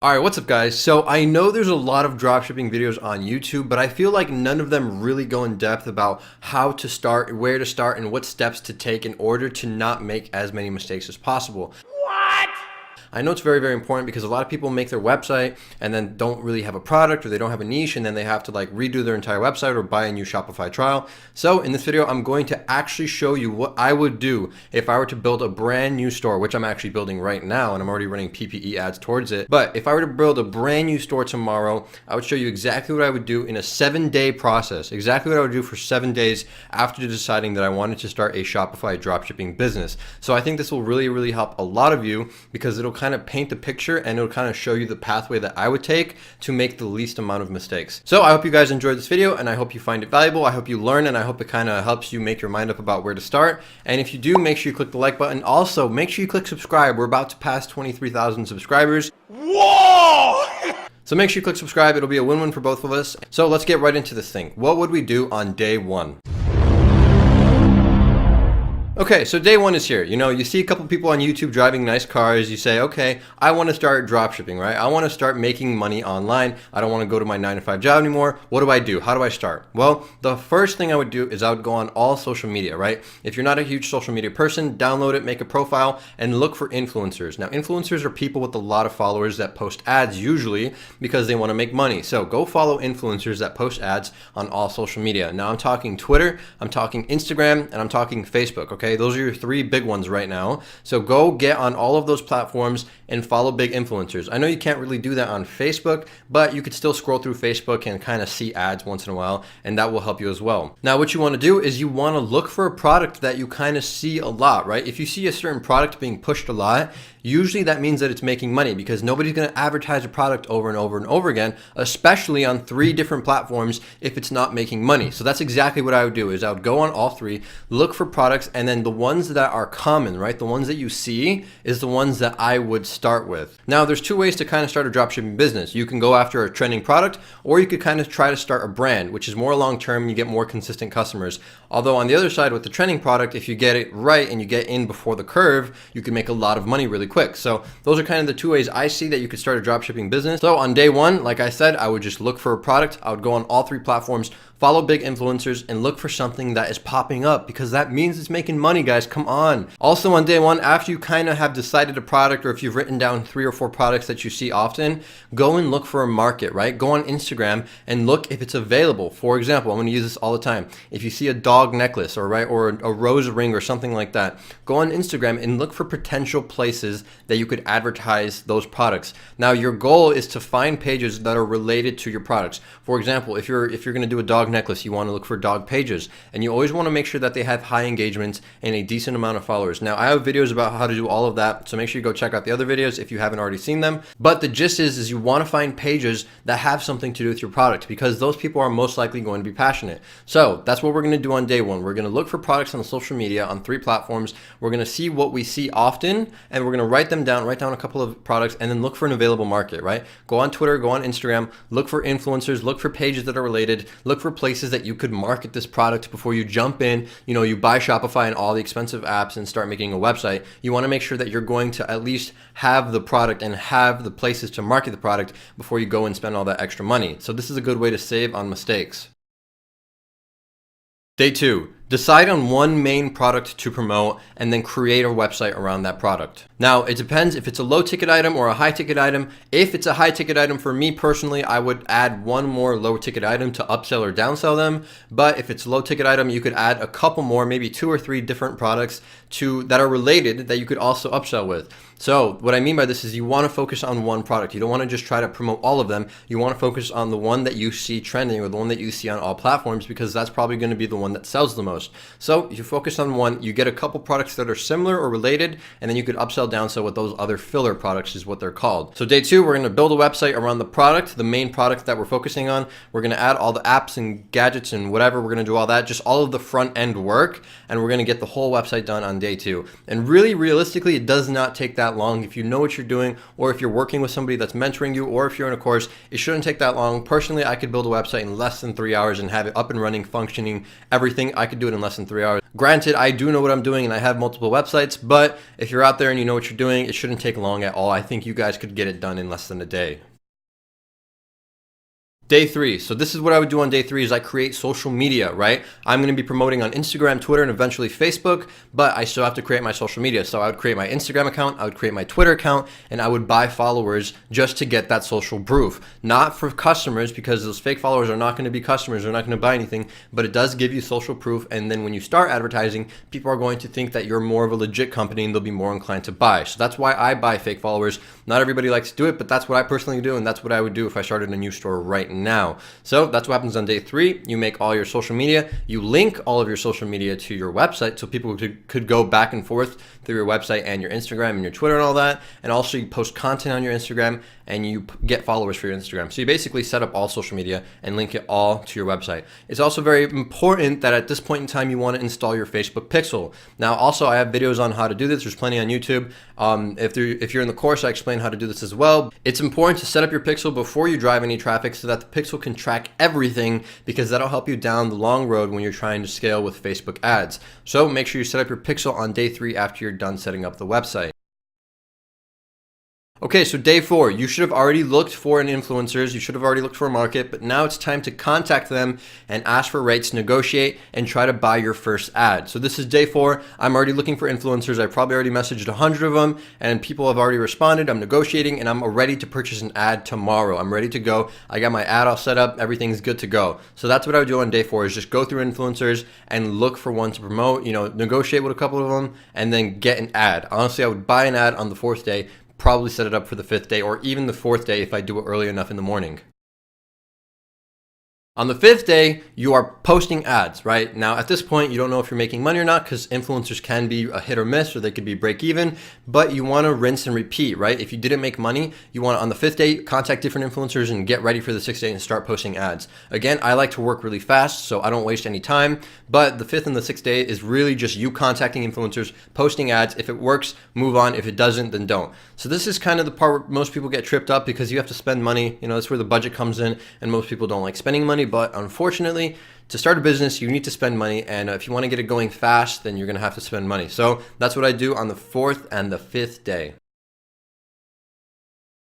Alright, what's up guys? So I know there's a lot of dropshipping videos on YouTube, but I feel like none of them really go in depth about how to start, where to start, and what steps to take in order to not make as many mistakes as possible. I know it's very, very important because a lot of people make their website and then don't really have a product or they don't have a niche and then they have to like redo their entire website or buy a new Shopify trial. So in this video, I'm going to actually show you what I would do if I were to build a brand new store, which I'm actually building right now and I'm already running PPE ads towards it. But if I were to build a brand new store tomorrow, I would show you exactly what I would do in a 7-day process, exactly what I would do for 7 days after deciding that I wanted to start a Shopify dropshipping business. So I think this will really, really help a lot of you because it'll kind of paint the picture and it'll kind of show you the pathway that I would take to make the least amount of mistakes. So I hope you guys enjoyed this video and I hope you find it valuable. I hope you learn and I hope it kind of helps you make your mind up about where to start. And if you do, make sure you click the like button. Also, make sure you click subscribe. We're about to pass 23,000 subscribers. Whoa! So make sure you click subscribe. It'll be a win-win for both of us. So let's get right into this thing. What would we do on day one? Okay, so day one is here. You know, you see a couple people on YouTube driving nice cars. You say, okay, I want to start dropshipping, right? I want to start making money online. I don't want to go to my 9-to-5 job anymore. What do I do? How do I start? Well, the first thing I would do is I would go on all social media, right? If you're not a huge social media person, download it, make a profile, and look for influencers. Now, influencers are people with a lot of followers that post ads usually because they want to make money. So go follow influencers that post ads on all social media. Now, I'm talking Twitter, I'm talking Instagram, and I'm talking Facebook, okay? Those are your three big ones right now. So go get on all of those platforms and follow big influencers. I know you can't really do that on Facebook, but you could still scroll through Facebook and kind of see ads once in a while, and that will help you as well. Now, what you want to do is you want to look for a product that you kind of see a lot, right? If you see a certain product being pushed a lot, usually that means that it's making money because nobody's going to advertise a product over and over and over again, especially on 3 different platforms if it's not making money. So that's exactly what I would do is I would go on all 3, look for products, and then the ones that are common, right? The ones that you see is the ones that I would start with. Now, there's 2 ways to kind of start a dropshipping business. You can go after a trending product, or you could kind of try to start a brand, which is more long-term and you get more consistent customers. Although on the other side with the trending product, if you get it right and you get in before the curve, you can make a lot of money really quick. So those are kind of the 2 ways I see that you could start a dropshipping business. So on day one, like I said, I would just look for a product. I would go on all 3 platforms, follow big influencers, and look for something that is popping up because that means it's making money, guys. Come on. Also on day one, after you kind of have decided a product, or if you've written down 3 or 4 products that you see often, go and look for a market, right? Go on Instagram and look if it's available. For example, I'm going to use this all the time. If you see a dog necklace or a rose ring or something like that, go on Instagram and look for potential places that you could advertise those products. Now, your goal is to find pages that are related to your products. For example, if you're going to do a dog necklace, you want to look for dog pages, and you always want to make sure that they have high engagements and a decent amount of followers. Now, I have videos about how to do all of that, so make sure you go check out the other videos if you haven't already seen them. But the gist is you want to find pages that have something to do with your product because those people are most likely going to be passionate. So that's what we're going to do on day one. We're going to look for products on social media on 3 platforms. We're going to see what we see often, and we're going to write down a couple of products, and then look for an available market, right? Go on Twitter, go on Instagram, look for influencers, look for pages that are related, look for places that you could market this product before you jump in. You know, you buy Shopify and all the expensive apps and start making a website. You want to make sure that you're going to at least have the product and have the places to market the product before you go and spend all that extra money. So this is a good way to save on mistakes. Day 2. Decide on one main product to promote and then create a website around that product. Now, it depends if it's a low ticket item or a high ticket item. If it's a high ticket item, for me personally, I would add one more low ticket item to upsell or downsell them. But if it's a low ticket item, you could add a couple more, maybe 2 or 3 different products that are related that you could also upsell with. So what I mean by this is you want to focus on one product. You don't want to just try to promote all of them. You want to focus on the one that you see trending or the one that you see on all platforms because that's probably going to be the one that sells the most. So you focus on one, you get a couple products that are similar or related, and then you could upsell, downsell with those other filler products is what they're called. So day 2, we're going to build a website around the product, the main product that we're focusing on. We're going to add all the apps and gadgets and whatever. We're going to do all that, just all of the front end work, and we're going to get the whole website done on day 2. And really, realistically, it does not take that long. If you know what you're doing, or if you're working with somebody that's mentoring you, or if you're in a course, it shouldn't take that long. Personally, I could build a website in less than 3 hours and have it up and running, functioning, everything. I could do it in less than 3 hours. Granted, I do know what I'm doing and I have multiple websites, but if you're out there and you know what you're doing, it shouldn't take long at all. I think you guys could get it done in less than a day. Day 3. So this is what I would do on day 3 is I create social media, right? I'm going to be promoting on Instagram, Twitter, and eventually Facebook, but I still have to create my social media. So I would create my Instagram account, I would create my Twitter account, and I would buy followers just to get that social proof. Not for customers, because those fake followers are not going to be customers, they're not going to buy anything, but it does give you social proof, and then when you start advertising, people are going to think that you're more of a legit company and they'll be more inclined to buy. So that's why I buy fake followers. Not everybody likes to do it, but that's what I personally do, and that's what I would do if I started a new store right now. So that's what happens on day 3. You make all your social media, you link all of your social media to your website so people could go back and forth through your website and your Instagram and your Twitter and all that. And also you post content on your Instagram and you get followers for your Instagram. So you basically set up all social media and link it all to your website. It's also very important that at this point in time you want to install your Facebook pixel. Now also I have videos on how to do this. There's plenty on YouTube. If you're in the course, I explain how to do this as well. It's important to set up your pixel before you drive any traffic so that the pixel can track everything, because that'll help you down the long road when you're trying to scale with Facebook ads. So make sure you set up your pixel on day 3 after you're done setting up the website. Okay, so day 4, you should have already looked for an influencers, you should have already looked for a market, but now it's time to contact them and ask for rates, negotiate, and try to buy your first ad. So this is day 4, I'm already looking for influencers, I probably already messaged 100 of them, and people have already responded, I'm negotiating, and I'm ready to purchase an ad tomorrow. I'm ready to go, I got my ad all set up, everything's good to go. So that's what I would do on day 4, is just go through influencers and look for one to promote, negotiate with a couple of them, and then get an ad. Honestly, I would buy an ad on the 4th day, probably set it up for the 5th day or even the 4th day if I do it early enough in the morning. On the 5th day, you are posting ads, right? Now, at this point, you don't know if you're making money or not because influencers can be a hit or miss, or they could be break even, but you want to rinse and repeat, right? If you didn't make money, you want to, on the 5th day, contact different influencers and get ready for the 6th day and start posting ads. Again, I like to work really fast, so I don't waste any time, but the 5th and the 6th day is really just you contacting influencers, posting ads. If it works, move on. If it doesn't, then don't. So this is kind of the part where most people get tripped up because you have to spend money. That's where the budget comes in, and most people don't like spending money. But unfortunately, to start a business, you need to spend money, and if you want to get it going fast, then you're going to have to spend money. So that's what I do on the 4th and the 5th day.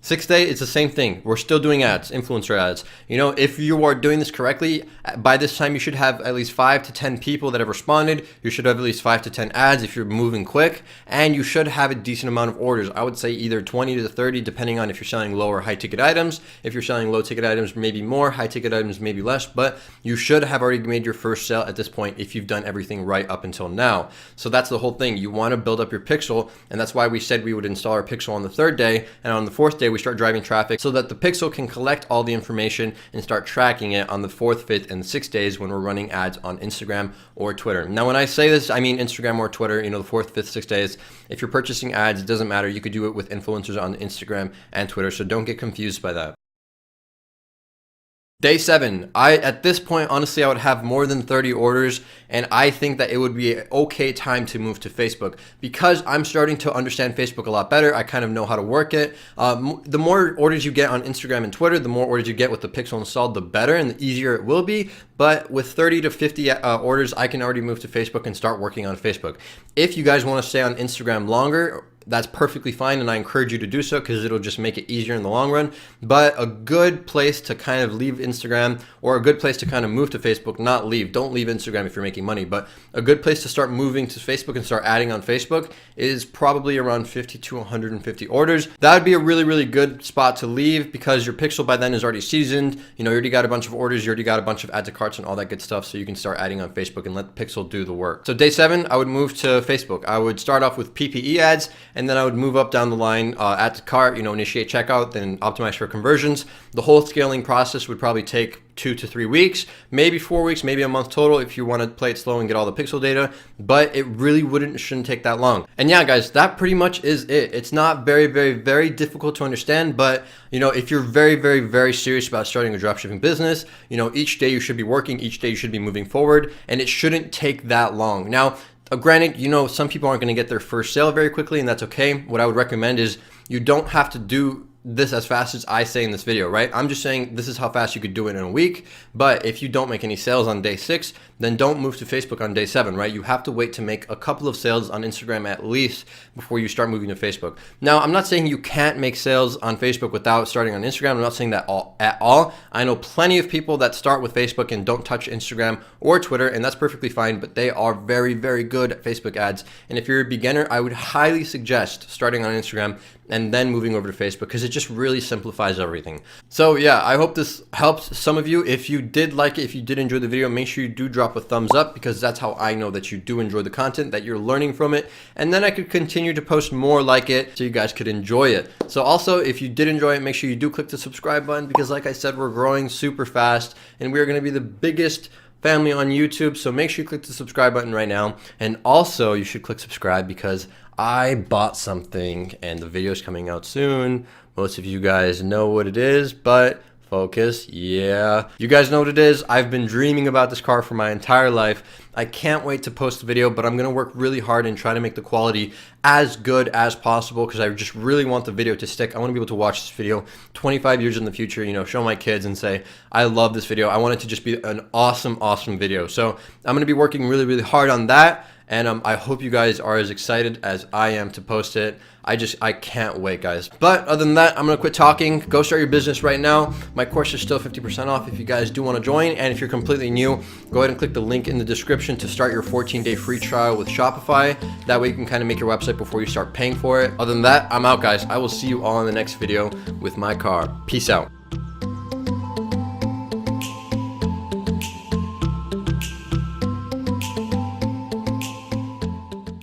6th day, it's the same thing. We're still doing ads, influencer ads. If you are doing this correctly, by this time you should have at least 5 to 10 people that have responded. You should have at least 5 to 10 ads if you're moving quick, and you should have a decent amount of orders. I would say either 20 to 30, depending on if you're selling low or high ticket items. If you're selling low ticket items, maybe more, high ticket items, maybe less, but you should have already made your first sale at this point if you've done everything right up until now. So that's the whole thing. You want to build up your pixel, and that's why we said we would install our pixel on the 3rd day, and on the 4th day, we start driving traffic so that the pixel can collect all the information and start tracking it on the 4th, 5th, and 6th days when we're running ads on Instagram or Twitter. Now, when I say this, I mean Instagram or Twitter, the 4th, 5th, 6th days. If you're purchasing ads, it doesn't matter. You could do it with influencers on Instagram and Twitter, so don't get confused by that. Day 7, at this point, honestly, I would have more than 30 orders, and I think that it would be an okay time to move to Facebook because I'm starting to understand Facebook a lot better. I kind of know how to work it. The more orders you get on Instagram and Twitter, the more orders you get with the pixel installed, the better and the easier it will be. But with 30 to 50 orders, I can already move to Facebook and start working on Facebook. If you guys want to stay on Instagram longer, that's perfectly fine, and I encourage you to do so because it'll just make it easier in the long run. But a good place to kind of leave Instagram, or a good place to kind of move to Facebook, not leave. Don't leave Instagram if you're making money, but a good place to start moving to Facebook and start adding on Facebook is probably around 50 to 150 orders. That would be a really, really good spot to leave because your pixel by then is already seasoned. You already got a bunch of orders, you already got a bunch of add to carts and all that good stuff, so you can start adding on Facebook and let the pixel do the work. So day 7, I would move to Facebook. I would start off with PPE ads, and then I would move up down the line, add to cart, initiate checkout, then optimize for conversions. The whole scaling process would probably take 2 to 3 weeks, maybe 4 weeks, maybe a month total if you want to play it slow and get all the pixel data, but it really shouldn't take that long. And yeah, guys, that pretty much is it. It's not very, very, very difficult to understand, but if you're very, very, very serious about starting a dropshipping business, each day you should be working, each day you should be moving forward, and it shouldn't take that long. Now, Granted, you know, some people aren't going to get their first sale very quickly, and that's okay. What I would recommend is you don't have to do this as fast as I say in this video, right? I'm just saying this is how fast you could do it in a week. But if you don't make any sales on day 6, then don't move to Facebook on day 7, right? You have to wait to make a couple of sales on Instagram at least before you start moving to Facebook. Now, I'm not saying you can't make sales on Facebook without starting on Instagram. I'm not saying that at all. I know plenty of people that start with Facebook and don't touch Instagram or Twitter, and that's perfectly fine, but they are very, very good at Facebook ads. And if you're a beginner, I would highly suggest starting on Instagram and then moving over to Facebook, because it just really simplifies everything. So yeah, I hope this helps some of you. If you did like it, if you did enjoy the video, make sure you do drop a thumbs up, because that's how I know that you do enjoy the content, that you're learning from it, and then I could continue to post more like it so you guys could enjoy it. So also, if you did enjoy it, make sure you do click the subscribe button, because like I said, we're growing super fast and we're going to be the biggest family on YouTube. So make sure you click the subscribe button right now. And also you should click subscribe because I bought something and the video is coming out soon. Most of you guys know what it is, but focus. Yeah, you guys know what it is. I've been dreaming about this car for my entire life. I can't wait to post the video, but I'm going to work really hard and try to make the quality as good as possible, because I just really want the video to stick. I want to be able to watch this video 25 years in the future, you know, show my kids and say, I love this video. I want it to just be an awesome, awesome video. So I'm going to be working really, really hard on that. And I hope you guys are as excited as I am to post it. I can't wait, guys. But other than that, I'm gonna quit talking. Go start your business right now. My course is still 50% off if you guys do want to join. And if you're completely new, go ahead and click the link in the description to start your 14-day free trial with Shopify. That way you can kind of make your website before you start paying for it. Other than that, I'm out, guys. I will see you all in the next video with my car. Peace out.